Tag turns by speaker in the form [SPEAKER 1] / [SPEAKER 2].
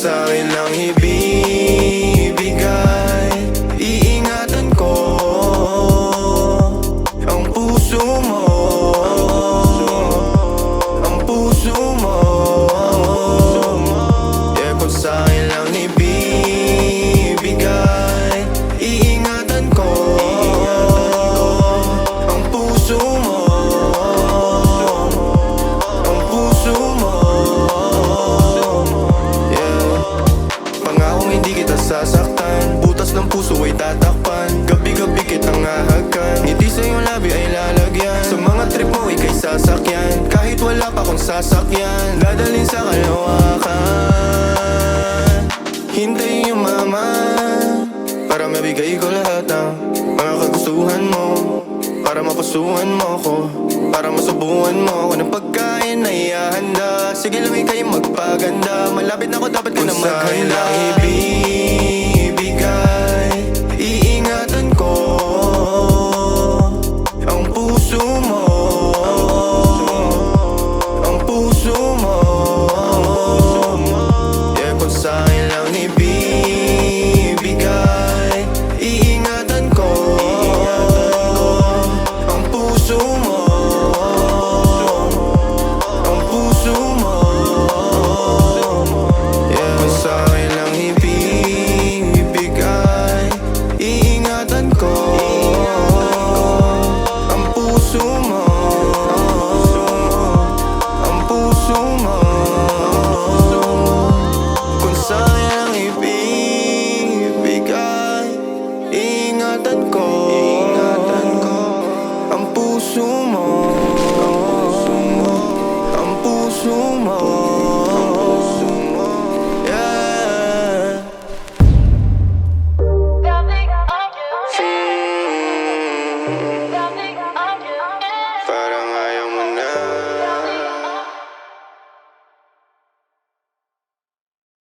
[SPEAKER 1] sa'kin lang ibibigay, iingatan ko ang puso mo, ang puso mo. Yeah, kung sa'kin lang ibibigay, iingatan ko ang puso mo, ang puso mo. Pangakong hindi kita sasaktan, butas ng puso ay tatakpan. Gabi-gabi kitang hahagan, ngiti sa iyong labi ay lalagyan. Sa mga trip mo ika'y sasakyan, kahit wala pa kong sasakyan, dadalhin sa kalawakan. Hintayin yung mama para mabigay ko lahat ng mga kagustuhan mo, para mapusuhan mo ko, para masubuhan mo ako ng pagkain na ihahanda. Sige lang ika'y magpaganda, malapit na ako, dapat ko na maghanda. Ibibigay, iingatan ko ang puso mo, ang puso mo. Yeah, kung sa'kin lang ibibigay, iingatan ko ang puso mo, ang puso mo. Yeah, kung sa'kin lang ibibigay, iingatan ko ang puso mo, ang puso mo. Kung sa'kin lang ibibigay, iingatan ko ang puso mo, ang puso mo. Yeah.
[SPEAKER 2] Got me on you.